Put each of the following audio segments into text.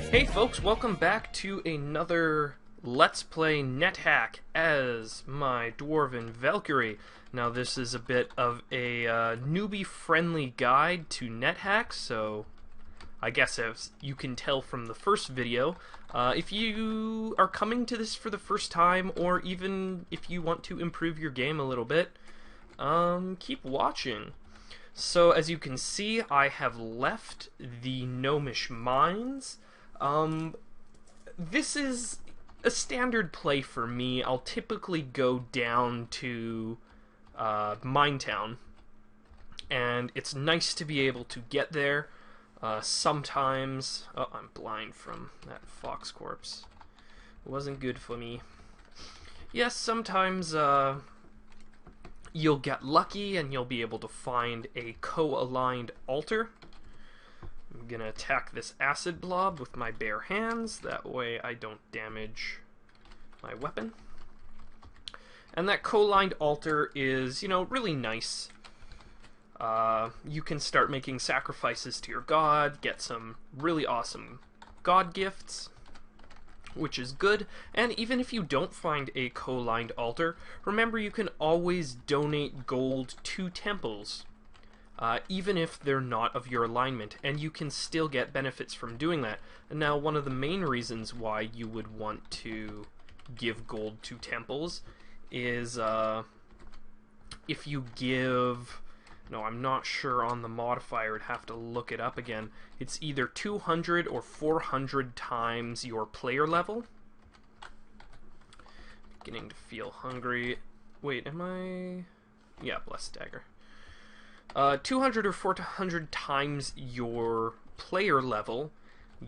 Hey folks, welcome back to another Let's Play Nethack as my Dwarven Valkyrie. Now this is a bit of a newbie-friendly guide to Nethack, so I guess as you can tell from the first video, if you are coming to this for the first time, or even if you want to improve your game a little bit, keep watching. So as you can see, I have left the Gnomish Mines. This is a standard play for me. I'll typically go down to Minetown, and it's nice to be able to get there. Sometimes... Oh, I'm blind from that fox corpse. It wasn't good for me. Yes, sometimes you'll get lucky and you'll be able to find a co-aligned altar. I'm gonna attack this acid blob with my bare hands, that way I don't damage my weapon. And that co-aligned altar is, you know, really nice. You can start making sacrifices to your god, get some really awesome god gifts, which is good. And even if you don't find a co-aligned altar, remember you can always donate gold to temples. Even if they're not of your alignment, and you can still get benefits from doing that. And now, one of the main reasons why you would want to give gold to temples is if you give... No, I'm not sure on the modifier, I'd have to look it up again. It's either 200 or 400 times your player level. Beginning to feel hungry. Wait, am I... Yeah, Blessed Dagger. 200 or 400 times your player level,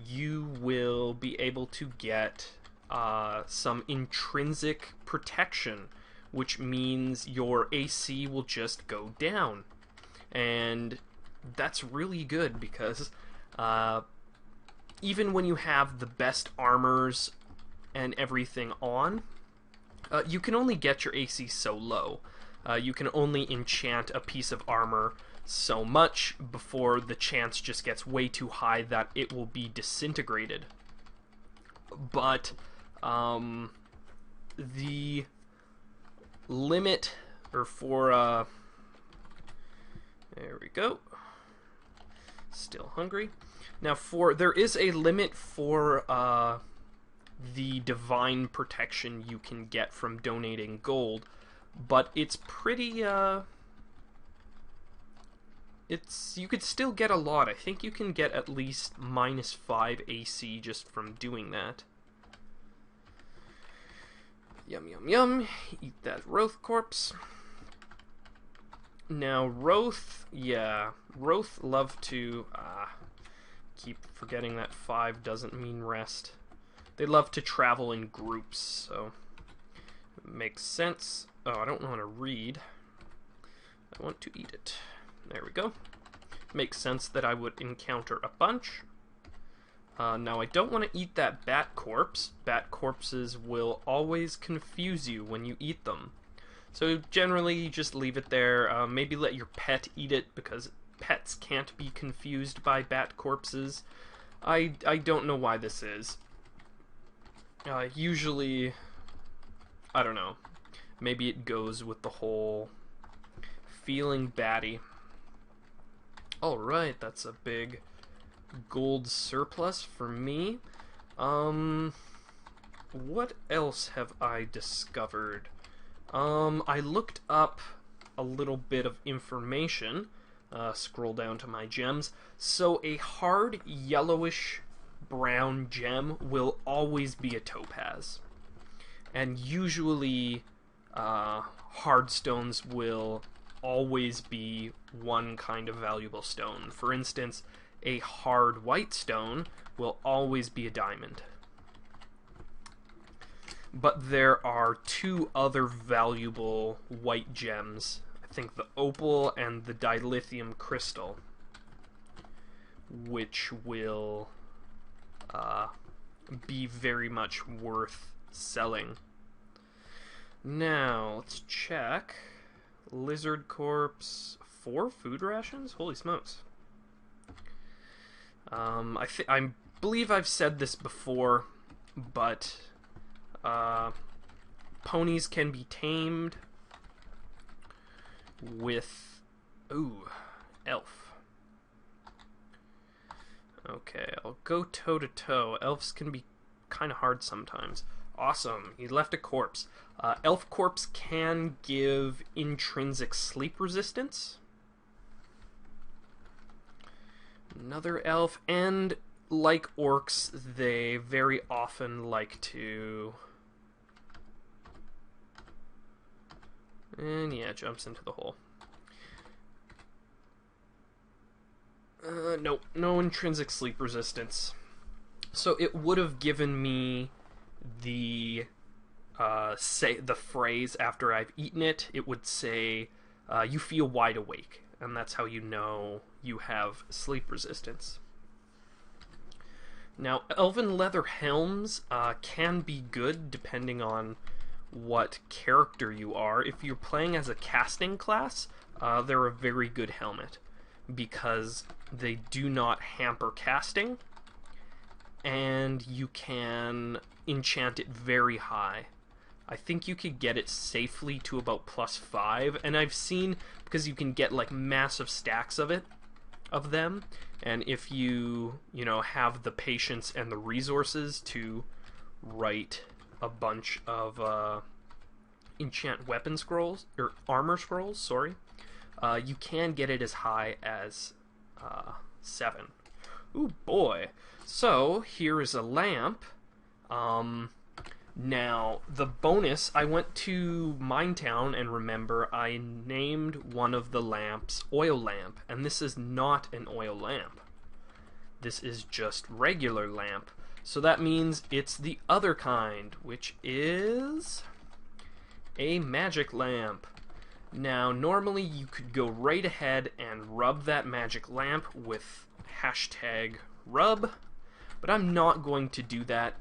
you will be able to get some intrinsic protection, which means your AC will just go down. And that's really good because even when you have the best armors and everything on, you can only get your AC so low. You can only enchant a piece of armor so much before the chance just gets way too high that it will be disintegrated. But the limit, or for there we go. Still hungry. Now there is a limit for the divine protection you can get from donating gold. But it's pretty, you could still get a lot. I think you can get at least -5 AC just from doing that. Yum, yum, yum. Eat that Roth corpse. Now, Roth, yeah. Roth love to, keep forgetting that 5 doesn't mean rest. They love to travel in groups, so it makes sense. Oh, I don't want to read. I want to eat it. There we go. Makes sense that I would encounter a bunch. Now, I don't want to eat that bat corpse. Bat corpses will always confuse you when you eat them. So generally, just leave it there. Maybe let your pet eat it, because pets can't be confused by bat corpses. I don't know why this is. Usually, I don't know. Maybe it goes with the whole feeling batty. Alright, that's a big gold surplus for me. What else have I discovered? I looked up a little bit of information. Scroll down to my gems. So a hard yellowish brown gem will always be a topaz. And usually hard stones will always be one kind of valuable stone. For instance, a hard white stone will always be a diamond. But there are two other valuable white gems think the opal and the dilithium crystal, which will be very much worth selling. Now, let's check. Lizard corpse, 4 food rations? Holy smokes. I believe I've said this before, but ponies can be tamed with... Ooh, elf. Okay, I'll go toe-to-toe. Elves can be kind of hard sometimes. Awesome, he left a corpse. Elf corpse can give intrinsic sleep resistance. Another elf, and like orcs, they very often like to... And yeah, jumps into the hole. Nope, no intrinsic sleep resistance. So it would have given me the say the phrase after I've eaten it. It would say, "You feel wide awake," and that's how you know you have sleep resistance. Now, elven leather helms can be good depending on what character you are. If you're playing as a casting class, they're a very good helmet because they do not hamper casting, and you can enchant it very high. I think you could get it safely to about +5, and I've seen, because you can get like massive stacks of them, and if you have the patience and the resources to write a bunch of enchant weapon scrolls, or armor scrolls, sorry, you can get it as high as 7. Ooh boy. So here is a lamp. Now the bonus, I went to Minetown, and remember I named one of the lamps oil lamp, and this is not an oil lamp. This is just regular lamp. So that means it's the other kind, which is a magic lamp. Now, normally you could go right ahead and rub that magic lamp with #rub, but I'm not going to do that.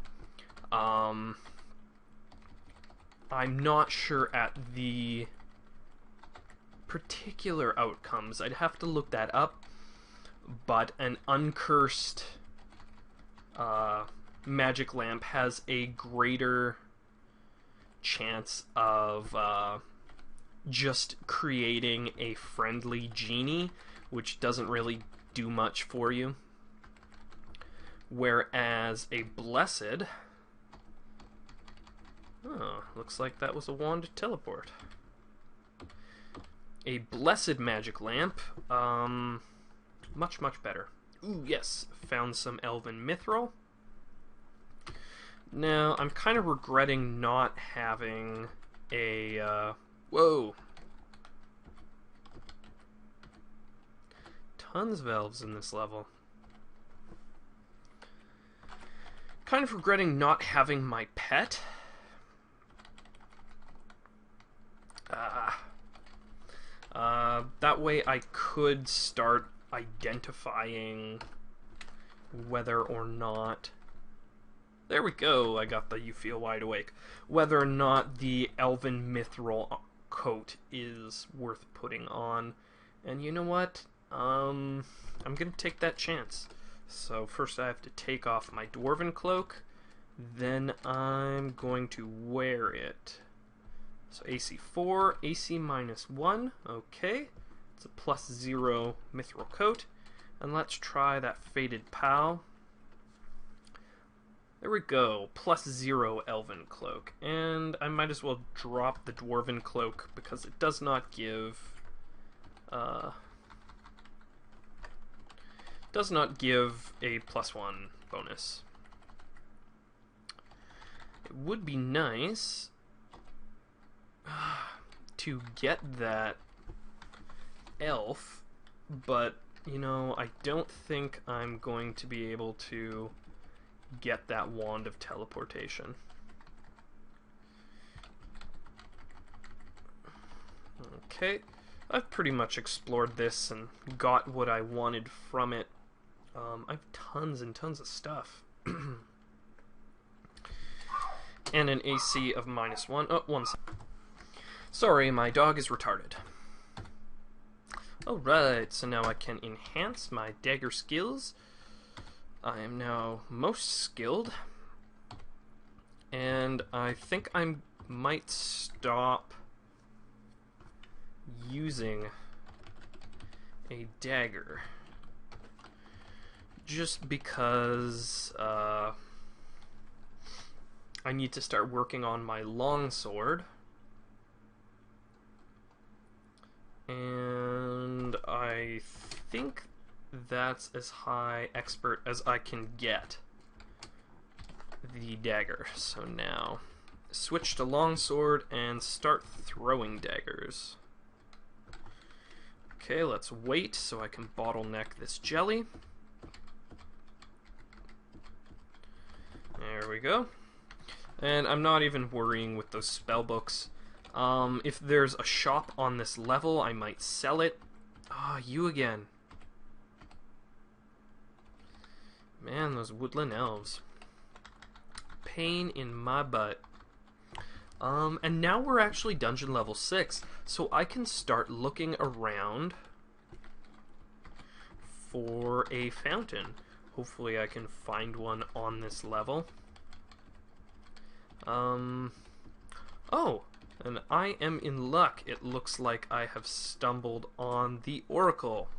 I'm not sure at the particular outcomes. I'd have to look that up, but an uncursed magic lamp has a greater chance of just creating a friendly genie, which doesn't really do much for you. Whereas a blessed... Oh, looks like that was a wand to teleport. A blessed magic lamp, much, much better. Ooh, yes, found some elven mithril. Now, I'm kind of regretting not having a, whoa! Tons of elves in this level. Kind of regretting not having my pet. That way I could start identifying whether or not... There we go, I got the you feel wide awake. Whether or not the elven mithril coat is worth putting on. And you know what? I'm gonna take that chance. So first I have to take off my dwarven cloak, then I'm going to wear it. So AC 4, AC -1, okay. It's a +0 mithril coat. And let's try that faded pal. There we go, +0 elven cloak. And I might as well drop the dwarven cloak because it does not give a +1 bonus. It would be nice to get that elf, but you know, I don't think I'm going to be able to get that wand of teleportation. Okay, I've pretty much explored this and got what I wanted from it. I have tons and tons of stuff. And an AC of -1. Oh, 1 second. Sorry, my dog is retarded. Alright, so now I can enhance my dagger skills. I am now most skilled. And I think I might stop using a dagger. Just because I need to start working on my longsword. And I think that's as high expert as I can get the dagger. So now switch to longsword and start throwing daggers. Okay, let's wait so I can bottleneck this jelly. There we go. And I'm not even worrying with those spell books. If there's a shop on this level, I might sell it. Ah, you again. Man, those woodland elves. Pain in my butt. And now we're actually dungeon level 6, so I can start looking around for a fountain. Hopefully I can find one on this level. Oh, and I am in luck. It looks like I have stumbled on the Oracle.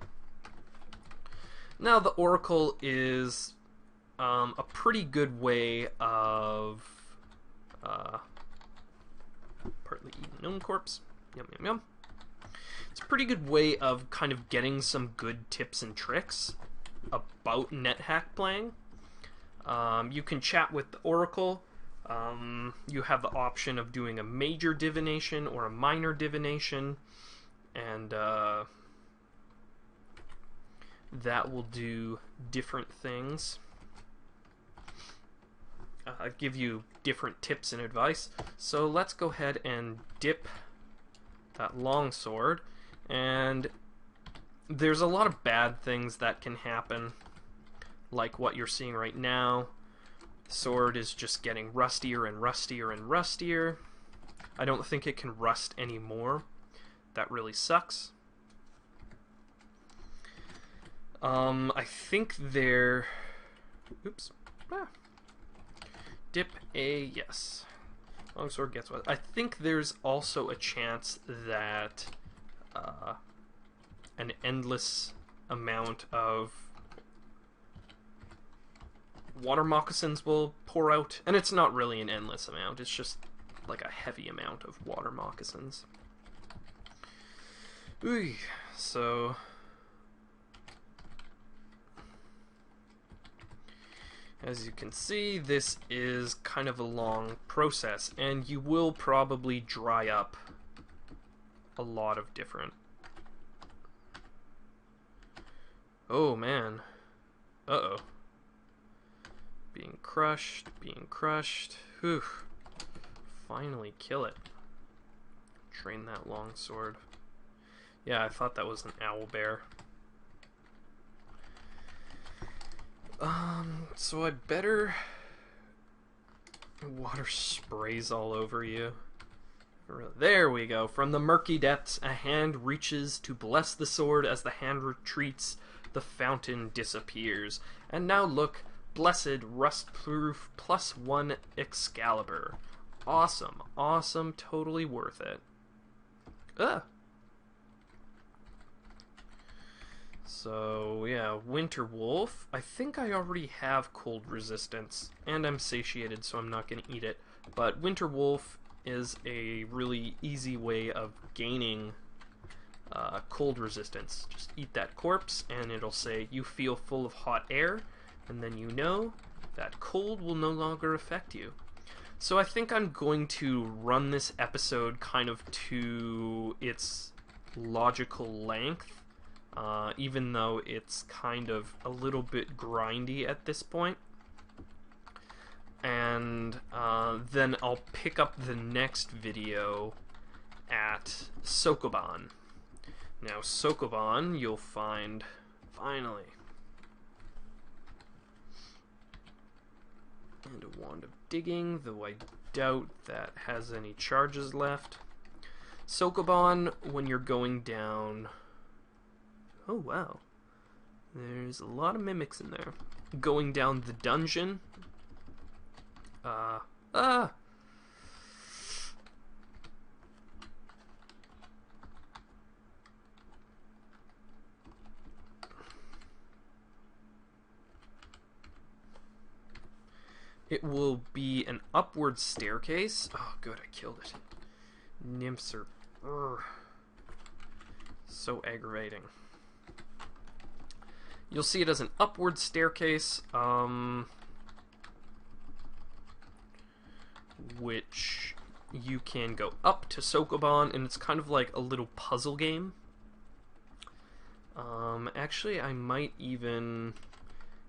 Now the Oracle is a pretty good way of partly eaten gnome corpse. Yum yum yum. It's a pretty good way of kind of getting some good tips and tricks about Nethack playing. You can chat with the Oracle. You have the option of doing a major divination or a minor divination, and that will do different things. Give you different tips and advice. So let's go ahead and dip that longsword. And there's a lot of bad things that can happen, like what you're seeing right now. The sword is just getting rustier and rustier and rustier. I don't think it can rust anymore. That really sucks. I think they're... Oops. Ah. Dip a... Yes. Longsword gets what? I think there's also a chance that an endless amount of water moccasins will pour out. And it's not really an endless amount. It's just like a heavy amount of water moccasins. Ooh, so... As you can see, this is kind of a long process, and you will probably dry up a lot of different... Oh man. Uh-oh. Being crushed, being crushed. Whew. Finally kill it. Train that longsword. Yeah, I thought that was an owlbear. So I better... Water sprays all over you. There we go. From the murky depths, a hand reaches to bless the sword. As the hand retreats, the fountain disappears. And now look, blessed, rust-proof, +1 Excalibur. Awesome, awesome, totally worth it. Ah! So, yeah, Winter Wolf. I think I already have cold resistance, and I'm satiated, so I'm not going to eat it. But Winter Wolf is a really easy way of gaining cold resistance. Just eat that corpse, and it'll say, you feel full of hot air, and then you know that cold will no longer affect you. So I think I'm going to run this episode kind of to its logical length. Even though it's kind of a little bit grindy at this point. And then I'll pick up the next video at Sokoban. Now, Sokoban, you'll find, finally, and a Wand of Digging, though I doubt that has any charges left. Sokoban, when you're going down... Oh, wow. There's a lot of mimics in there. Going down the dungeon. It will be an upward staircase. Oh, good, I killed it. Nymphs are... so aggravating. You'll see it as an upward staircase, which you can go up to Sokoban, and it's kind of like a little puzzle game. Actually, I might even...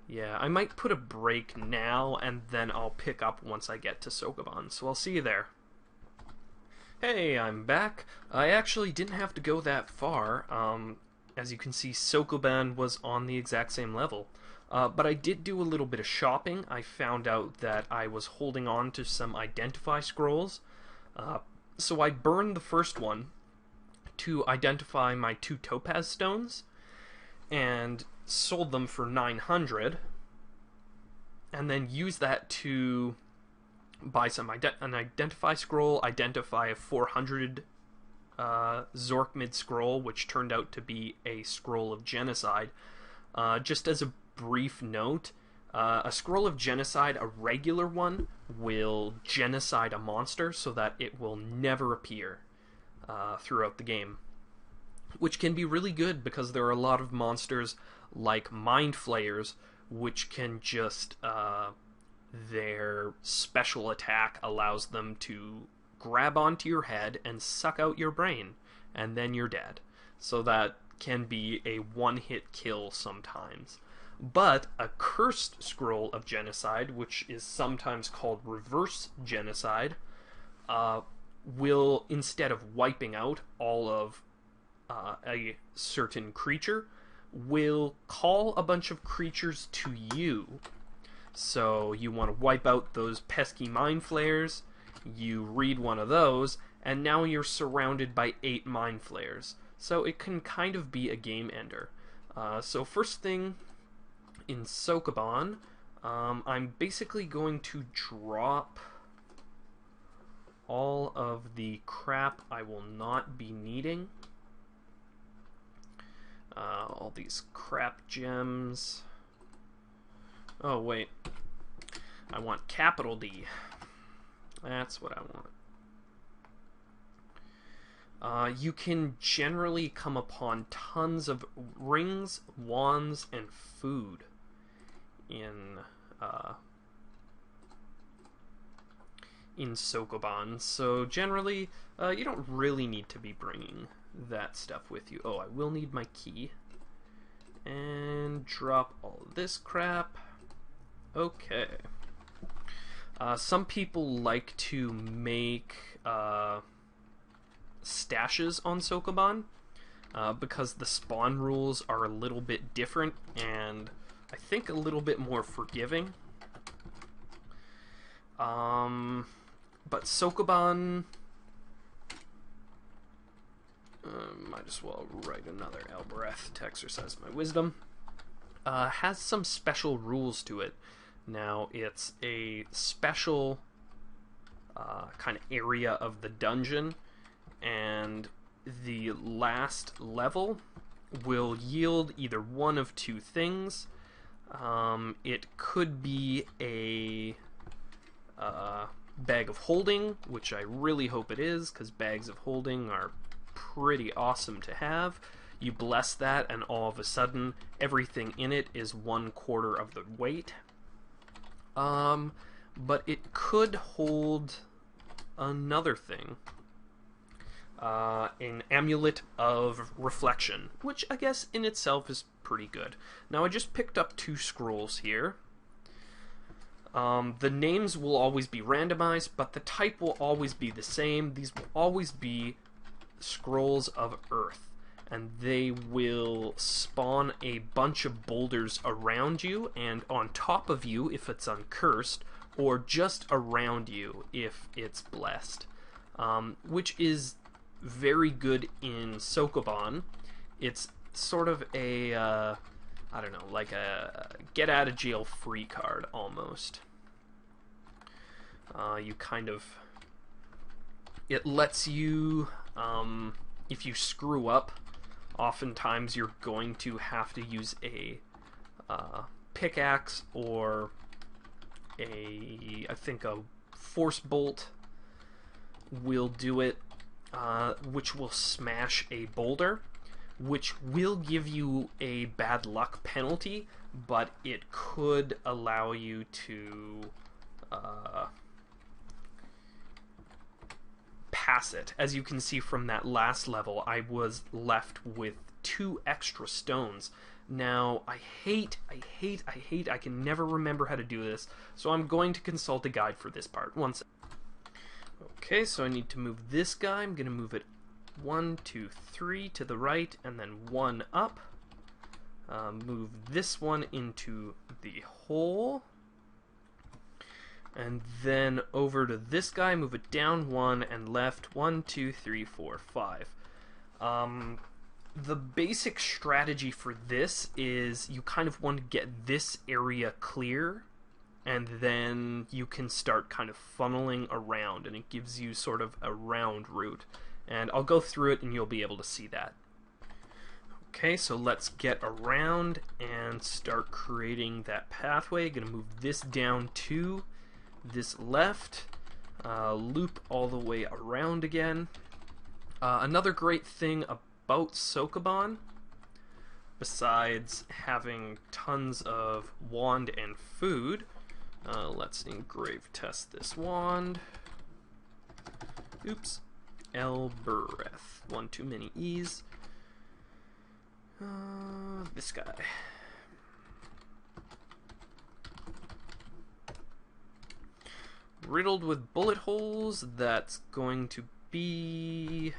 Yeah, I might put a break now, and then I'll pick up once I get to Sokoban, so I'll see you there. Hey, I'm back. I actually didn't have to go that far. As you can see, Sokoban was on the exact same level. But I did do a little bit of shopping. I found out that I was holding on to some identify scrolls. So I burned the first one to identify my 2 topaz stones, and sold them for 900, and then used that to buy some an identify scroll, identify a 400 Zorkmid scroll, which turned out to be a scroll of genocide. Just as a brief note, a scroll of genocide, a regular one, will genocide a monster so that it will never appear throughout the game, which can be really good because there are a lot of monsters like Mind Flayers, which can just, their special attack allows them to grab onto your head and suck out your brain, and then you're dead. So that can be a one-hit kill sometimes. But a cursed scroll of genocide, which is sometimes called reverse genocide, will, instead of wiping out all of a certain creature, will call a bunch of creatures to you. So you want to wipe out those pesky Mind Flayers, you read one of those, and now you're surrounded by 8 Mind Flayers. So it can kind of be a game ender. So first thing in Sokoban, I'm basically going to drop all of the crap I will not be needing. All these crap gems. Oh, wait. I want capital D. That's what I want. You can generally come upon tons of rings, wands, and food in Sokoban. So generally, you don't really need to be bringing that stuff with you. Oh, I will need my key. And drop all of this crap. Okay. Some people like to make stashes on Sokoban because the spawn rules are a little bit different and I think a little bit more forgiving. But Sokoban... might as well write another Albereth to exercise my wisdom. Has some special rules to it. Now, it's a special kind of area of the dungeon, and the last level will yield either one of 2 things. It could be a bag of holding, which I really hope it is, because bags of holding are pretty awesome to have. You bless that, and all of a sudden, everything in it is 1/4 of the weight. But it could hold another thing. An amulet of reflection, which I guess in itself is pretty good. Now, I just picked up 2 scrolls here. The names will always be randomized, but the type will always be the same. These will always be scrolls of earth. and they will spawn a bunch of boulders around you and on top of you if it's uncursed, or just around you if it's blessed, which is very good in Sokoban. It's sort of a, I don't know, like a get-out-of-jail-free card, almost. You kind of... It lets you, if you screw up, oftentimes you're going to have to use a pickaxe or I think a force bolt will do it, which will smash a boulder, which will give you a bad luck penalty, but it could allow you to pass it. As you can see from that last level, I was left with 2 extra stones. Now, I can never remember how to do this, so I'm going to consult a guide for this part. One second. Okay, so I need to move this guy. I'm going to move it 1, 2, 3 to the right, and then 1 up. Move this one into the hole. And then over to this guy, move it down 1 and left 1, 2, 3, 4, 5. The basic strategy for this is you kind of want to get this area clear, and then you can start kind of funneling around, and it gives you sort of a round route. And I'll go through it and you'll be able to see that. Okay, so let's get around and start creating that pathway. Gonna move this down to this left, loop all the way around again. Another great thing about Sokoban, besides having tons of wand and food, let's engrave test this wand. Oops. Elbereth. 1 too many E's. This guy. Riddled with bullet holes, that's going to be...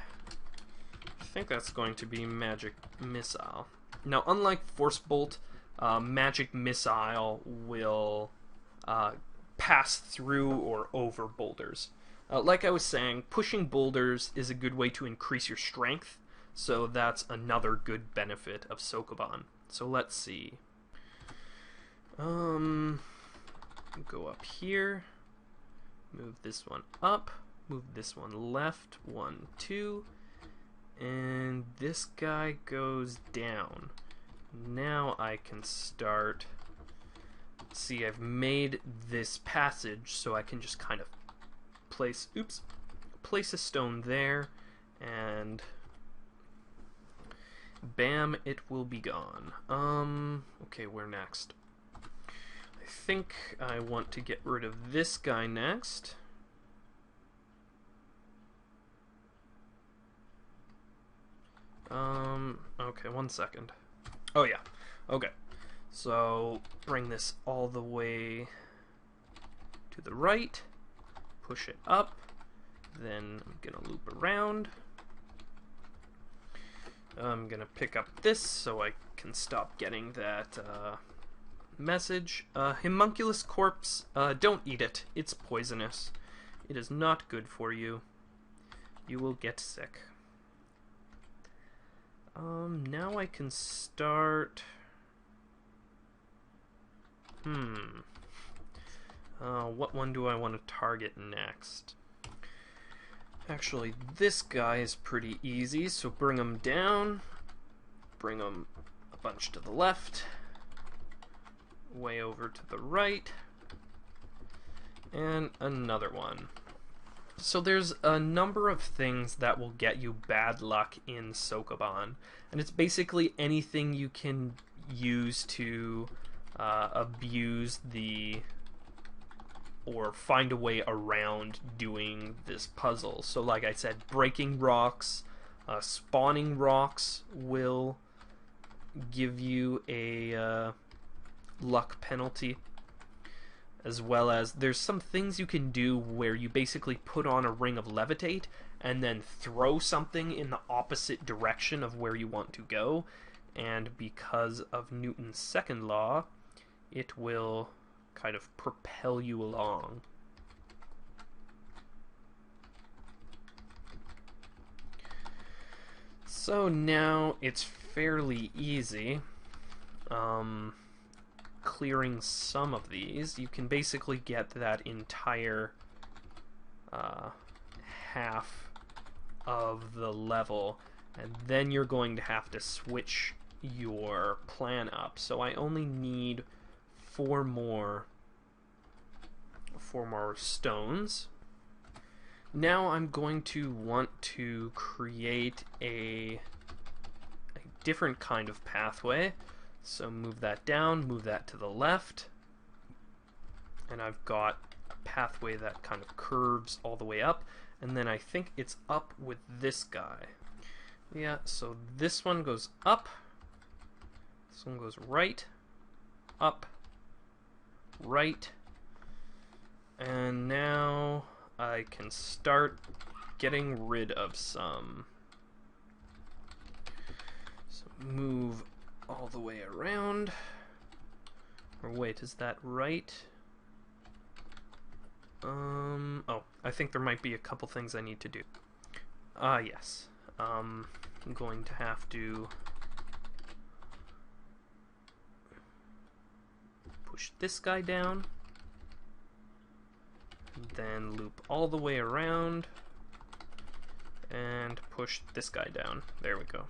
I think that's going to be Magic Missile. Now, unlike Force Bolt, Magic Missile will pass through or over boulders. Like I was saying, pushing boulders is a good way to increase your strength, so that's another good benefit of Sokoban. So let's see. Go up here. Move this one up, move this one left, 1, 2, and this guy goes down. Now I can start, see, I've made this passage so I can just kind of place a stone there, and bam, it will be gone. Okay, where next? I think I want to get rid of this guy next. Okay, 1 second. Oh yeah, okay. So, bring this all the way to the right, push it up, then I'm gonna loop around. I'm gonna pick up this so I can stop getting that, message. Homunculus corpse, don't eat it. It's poisonous. It is not good for you. You will get sick. Now I can start... what one do I want to target next? Actually, this guy is pretty easy, so bring him down. Bring him a bunch to the left. Way over to the right, and another one. So there's a number of things that will get you bad luck in Sokoban, and it's basically anything you can use to abuse the or find a way around doing this puzzle. So like I said, breaking rocks, spawning rocks will give you a luck penalty, as well as there's some things you can do where you basically put on a ring of levitate and then throw something in the opposite direction of where you want to go. And because of Newton's second law, it will kind of propel you along. So now it's fairly easy. Clearing some of these, you can basically get that entire half of the level, and then you're going to have to switch your plan up. So I only need four more stones. Now I'm going to want to create a different kind of pathway. So move that down, move that to the left, and I've got a pathway that kind of curves all the way up, and then I think it's up with this guy. Yeah, so this one goes up, this one goes right, up, right, and now I can start getting rid of some. So move all the way around. Or wait, is that right? Oh, I think there might be a couple things I need to do. Yes. I'm going to have to push this guy down, then loop all the way around, and push this guy down. There we go.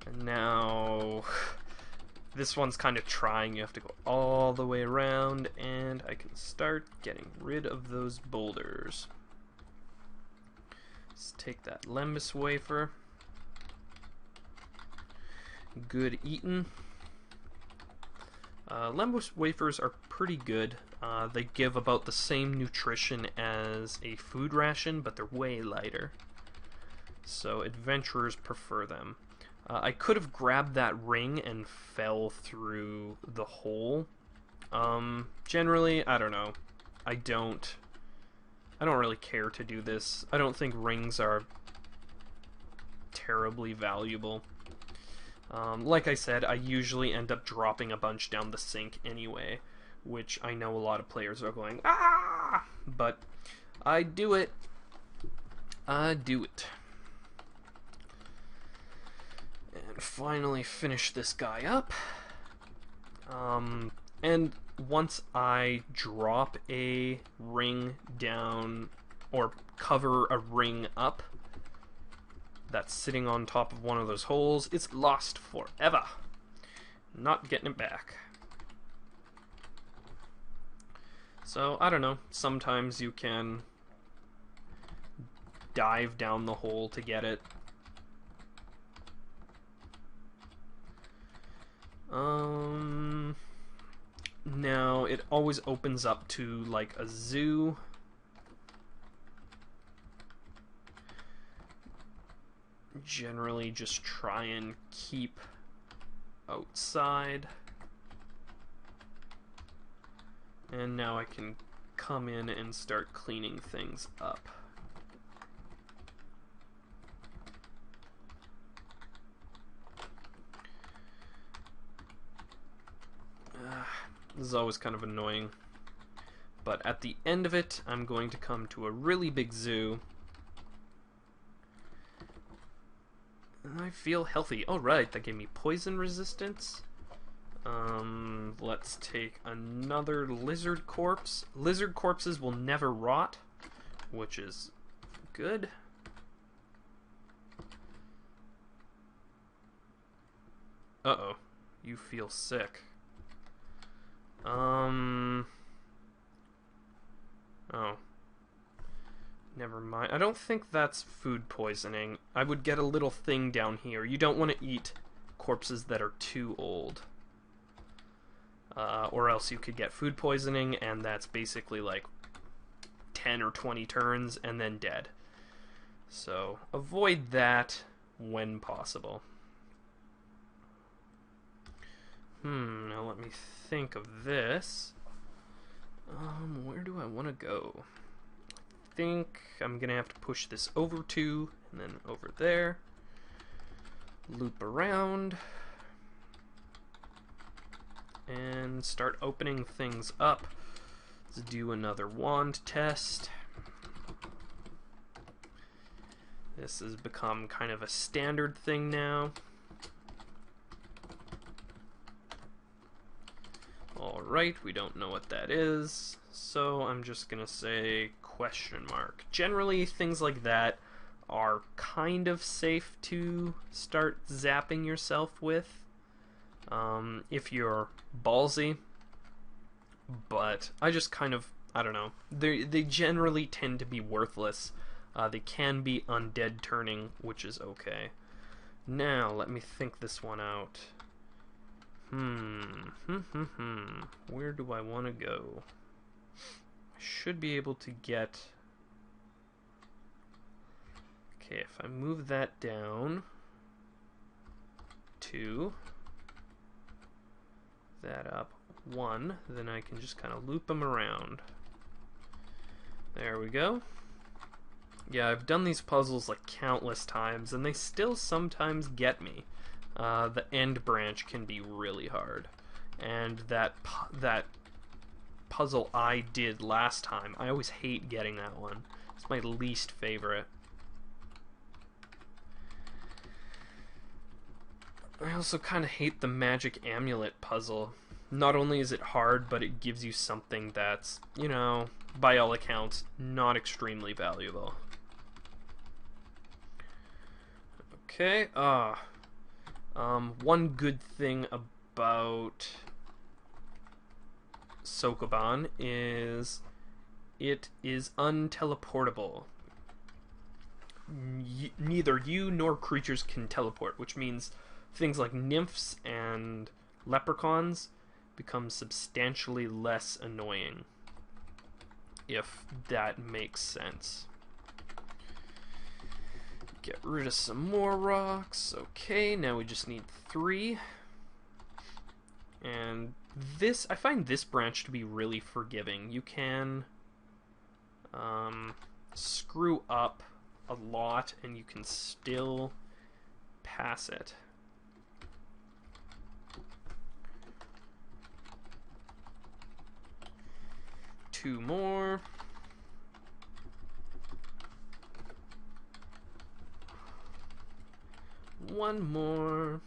And now this one's kind of trying. You have to go all the way around, and I can start getting rid of those boulders. Let's take that Lembas wafer. Good eating. Lembas wafers are pretty good. They give about the same nutrition as a food ration, but they're way lighter. So adventurers prefer them. I could have grabbed that ring and fell through the hole. Generally, I don't know. I don't really care to do this. I don't think rings are terribly valuable. Like I said, I usually end up dropping a bunch down the sink anyway, which I know a lot of players are going, ah! But I do it. I do it. And finally finish this guy up. And once I drop a ring down, or cover a ring up that's sitting on top of one of those holes, it's lost forever. Not getting it back. So, I don't know, sometimes you can dive down the hole to get it. Now it always opens up to like a zoo. Generally just try and keep outside. And now I can come in and start cleaning things up. This is always kind of annoying. But at the end of it, I'm going to come to a really big zoo. And I feel healthy. Oh, right, that gave me poison resistance. Let's take another lizard corpse. Lizard corpses will never rot, which is good. Uh-oh, you feel sick. Oh. Never mind. I don't think that's food poisoning. I would get a little thing down here. You don't want to eat corpses that are too old. Or else you could get food poisoning, and that's basically like 10 or 20 turns and then dead. So avoid that when possible. Now let me think of this. Where do I want to go? I think I'm gonna have to push this over 2, and then over there. Loop around. And start opening things up. Let's do another wand test. This has become kind of a standard thing now. Alright, we don't know what that is, so I'm just gonna say question mark. Generally, things like that are kind of safe to start zapping yourself with, if you're ballsy, but I just kind of, I don't know, they generally tend to be worthless. They can be undead turning, which is okay. Now, let me think this one out. Where do I want to go? I should be able to get... Okay, if I move that down 2, that up 1, then I can just kind of loop them around. There we go. Yeah, I've done these puzzles like countless times, and they still sometimes get me. The end branch can be really hard, and that puzzle I did last time, I always hate getting that one. It's my least favorite. I also kind of hate the magic amulet puzzle. Not only is it hard, but it gives you something that's, you know, by all accounts, not extremely valuable. Okay, one good thing about Sokoban is it is unteleportable. Neither you nor creatures can teleport, which means things like nymphs and leprechauns become substantially less annoying, if that makes sense. Get rid of some more rocks. Okay, now we just need 3. And this, I find this branch to be really forgiving. You can screw up a lot and you can still pass it. Two more. One more.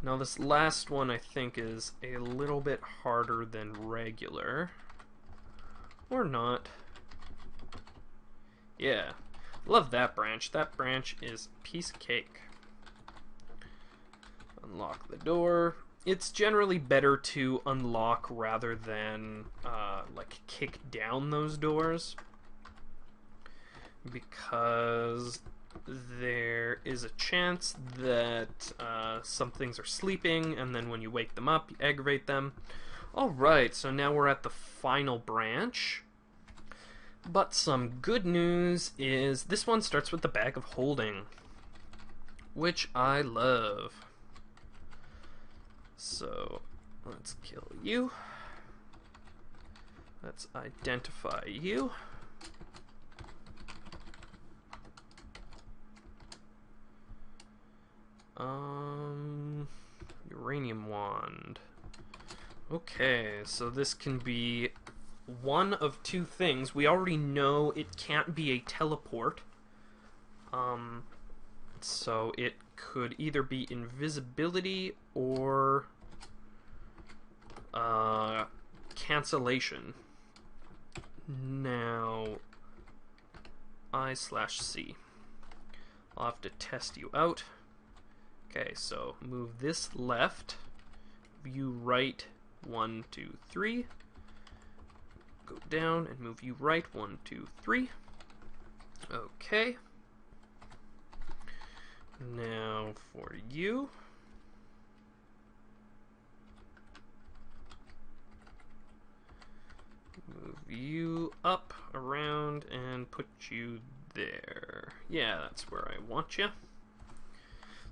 Now this last one I think is a little bit harder than regular. Or not. Yeah. Love that branch. That branch is a piece of cake. Unlock the door. It's generally better to unlock rather than like kick down those doors, because there is a chance that some things are sleeping, and then when you wake them up, you aggravate them. Alright, so now we're at the final branch. But some good news is this one starts with the bag of holding, which I love. So, let's kill you. Let's identify you. Uranium wand. Okay, so this can be one of two things. We already know it can't be a teleport. So it could either be invisibility or cancellation. Now, I/C. I'll have to test you out. Okay, so move this left, view right, 1, 2, 3. Go down and move you right, 1, 2, 3. Okay. Now for you. Move you up, around, and put you there. Yeah, that's where I want you.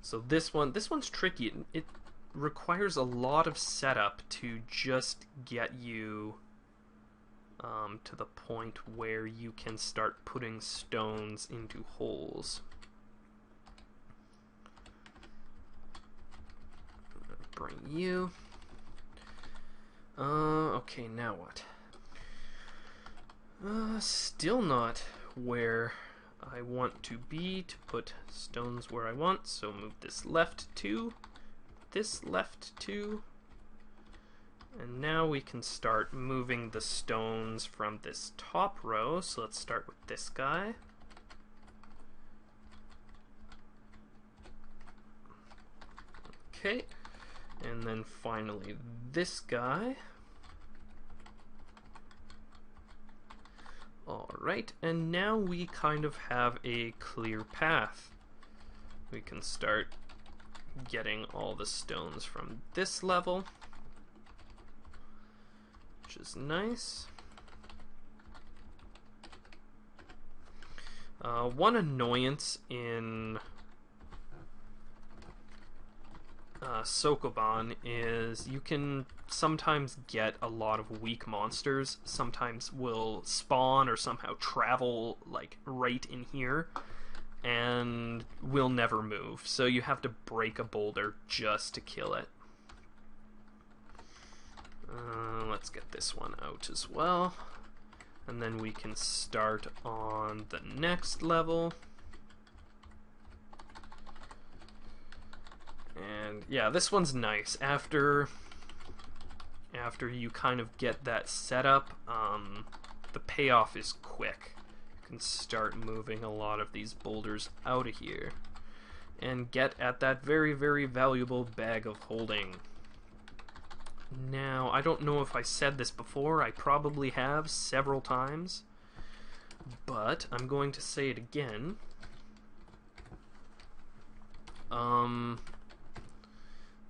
So this one's tricky. It requires a lot of setup to just get you to the point where you can start putting stones into holes. Bring you. Okay, now what? Still not where I want to be to put stones where I want, so move this left 2, this left 2, and now we can start moving the stones from this top row. So let's start with this guy. Okay, and then finally this guy. Alright, and now we kind of have a clear path. We can start getting all the stones from this level, which is nice. One annoyance in Sokoban is you can sometimes get a lot of weak monsters. Sometimes will spawn or somehow travel like right in here and will never move. So you have to break a boulder just to kill it. Let's get this one out as well. And then we can start on the next level. And yeah, this one's nice. After you kind of get that set up, the payoff is quick. You can start moving a lot of these boulders out of here and get at that very, very valuable bag of holding. Now, I don't know if I said this before. I probably have several times, but I'm going to say it again.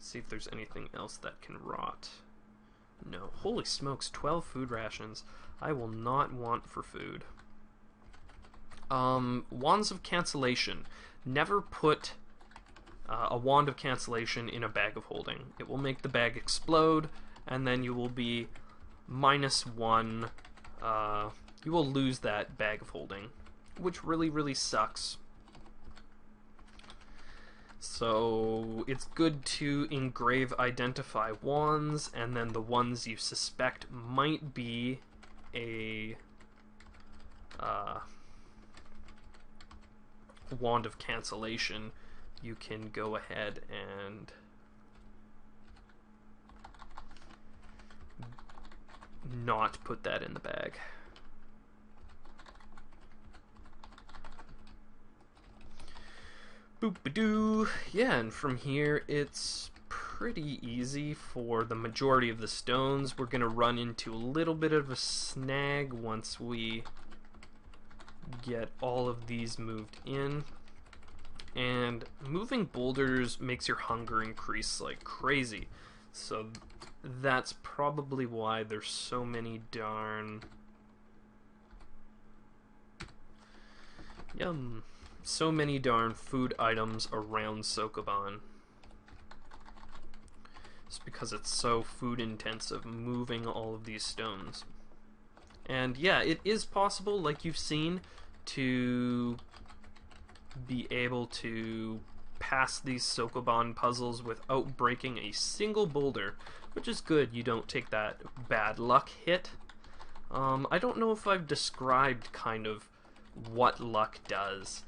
See if there's anything else that can rot. No. Holy smokes, 12 food rations. I will not want for food. Wands of cancellation. Never put a wand of cancellation in a bag of holding. It will make the bag explode, and then you will be -1. You will lose that bag of holding, which really, really sucks. So it's good to engrave identify wands, and then the ones you suspect might be a wand of cancellation, you can go ahead and not put that in the bag. Boop-a-doo. Yeah, and from here it's pretty easy for the majority of the stones. We're going to run into a little bit of a snag once we get all of these moved in. And moving boulders makes your hunger increase like crazy. So that's probably why there's so many darn... so many darn food items around Sokoban. It's because it's so food intensive moving all of these stones. And yeah, it is possible, like you've seen, to be able to pass these Sokoban puzzles without breaking a single boulder, which is good. You don't take that bad luck hit. I don't know if I've described kind of what luck does.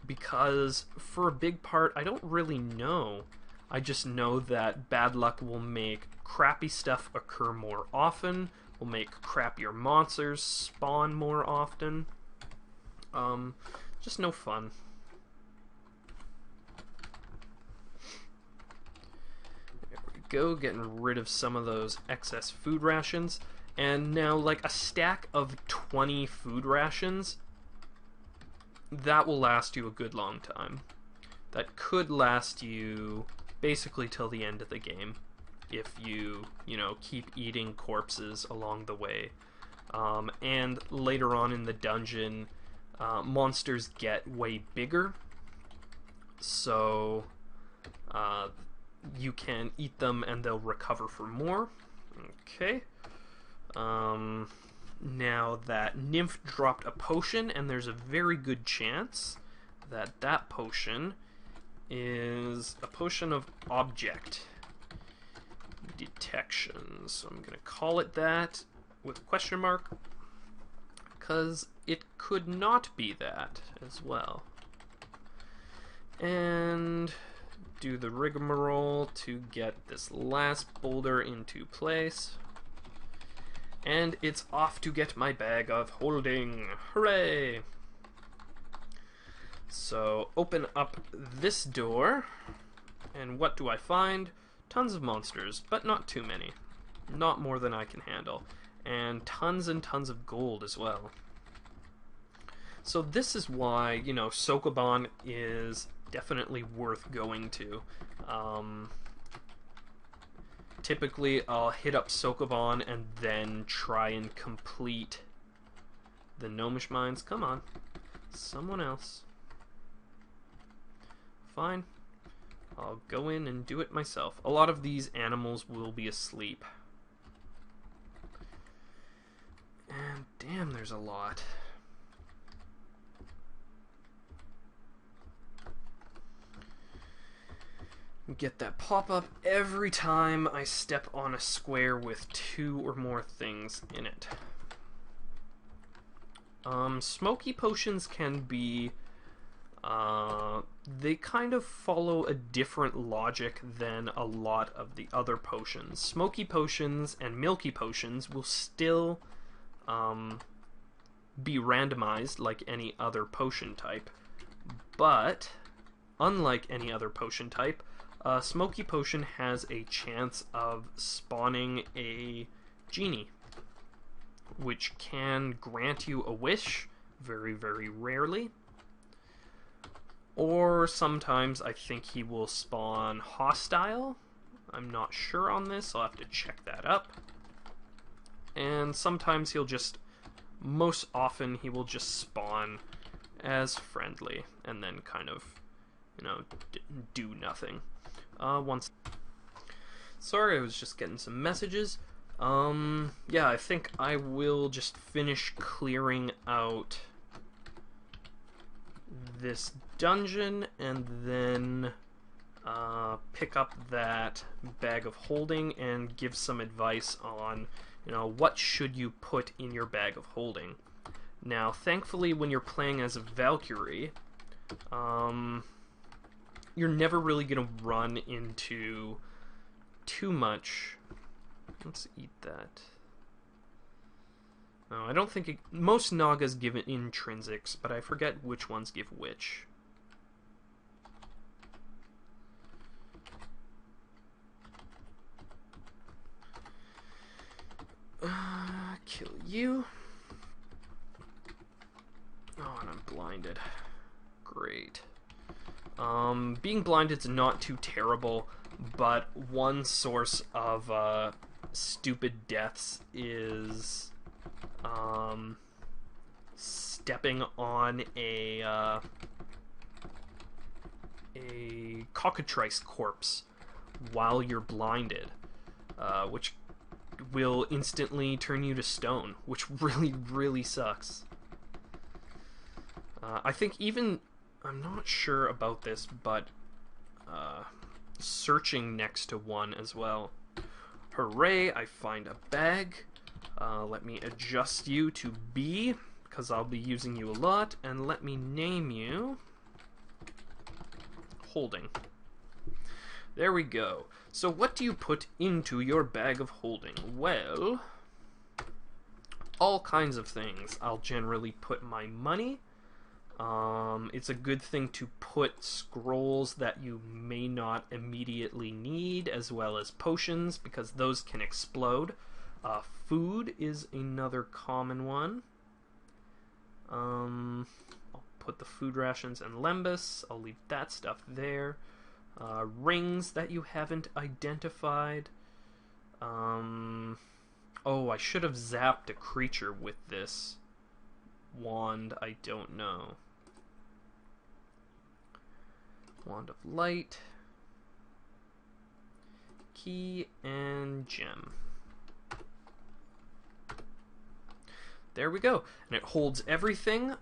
Because for a big part, I don't really know. I just know that bad luck will make crappy stuff occur more often, will make crappier monsters spawn more often. Just no fun. There we go, getting rid of some of those excess food rations. And now, like, a stack of 20 food rations, that will last you a good long time. That could last you basically till the end of the game, if you know, keep eating corpses along the way. And later on in the dungeon, monsters get way bigger, so you can eat them and they'll recover for more. Okay. Now that Nymph dropped a potion, and there's a very good chance that that potion is a potion of object detection. So I'm going to call it that with a question mark, because it could not be that as well. And do the rigmarole to get this last boulder into place. And it's off to get my bag of holding. Hooray! So open up this door, and what do I find? Tons of monsters, but not too many. Not more than I can handle. And tons of gold as well. So this is why, you know, Sokoban is definitely worth going to. Typically, I'll hit up Sokoban and then try and complete the Gnomish Mines. Come on. Someone else. Fine. I'll go in and do it myself. A lot of these animals will be asleep. And damn, there's a lot. Get that pop-up every time I step on a square with 2 or more things in it. Smoky potions can be... they kind of follow a different logic than a lot of the other potions. Smoky potions and milky potions will still be randomized like any other potion type, but unlike any other potion type, Smoky Potion has a chance of spawning a genie, which can grant you a wish, very, very rarely. Or sometimes I think he will spawn hostile. I'm not sure on this, I'll have to check that up. And sometimes he'll just, most often he will just spawn as friendly, and then kind of, you know, do nothing. Sorry, I was just getting some messages. Yeah, I think I will just finish clearing out this dungeon and then pick up that bag of holding and give some advice on, you know, what should you put in your bag of holding. Now, thankfully, when you're playing as a Valkyrie, you're never really going to run into too much. Let's eat that. No, I don't think most Nagas give it intrinsics, but I forget which ones give which. Kill you. Oh, and I'm blinded. Great. Being blinded's not too terrible, but one source of stupid deaths is stepping on a cockatrice corpse while you're blinded, which will instantly turn you to stone, which really, really sucks. I think even... I'm not sure about this, but searching next to one as well. Hooray, I find a bag. Let me adjust you to B, because I'll be using you a lot, and let me name you Holding. There we go. So what do you put into your bag of holding? Well, all kinds of things. I'll generally put my money. It's a good thing to put scrolls that you may not immediately need, as well as potions, because those can explode. Food is another common one. I'll put the food rations and lembas. I'll leave that stuff there. Rings that you haven't identified. Oh, I should have zapped a creature with this wand. I don't know. Wand of Light, key, and gem. There we go. And it holds everything.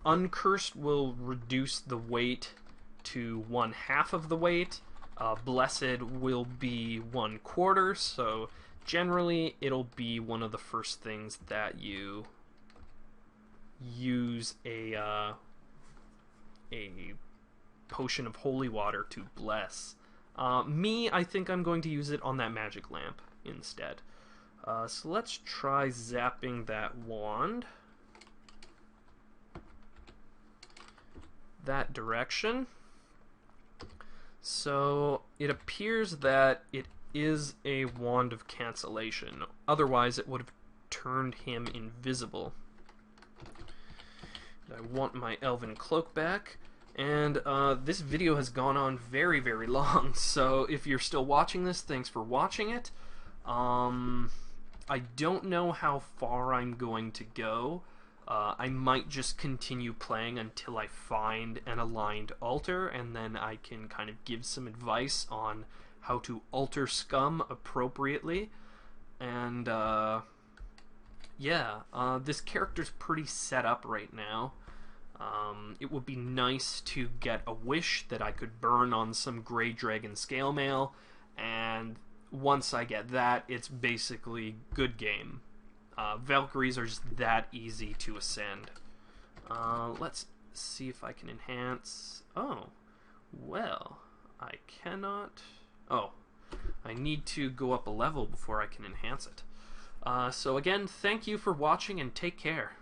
Uncursed will reduce the weight to 1/2 of the weight. Blessed will be 1/4, so generally it'll be one of the first things that you use a potion of holy water to bless. Me, I think I'm going to use it on that magic lamp instead. So let's try zapping that wand that direction. So it appears that it is a wand of cancellation. Otherwise it would have turned him invisible. I want my elven cloak back. And this video has gone on very, very long, so if you're still watching this, thanks for watching it. I don't know how far I'm going to go. I might just continue playing until I find an aligned altar, and then I can kind of give some advice on how to altar scum appropriately. And yeah, this character's pretty set up right now. It would be nice to get a wish that I could burn on some Grey Dragon Scale Mail, and once I get that, it's basically good game. Valkyries are just that easy to ascend. Let's see if I can enhance. Oh, well, I cannot. Oh, I need to go up a level before I can enhance it. So again, thank you for watching and take care.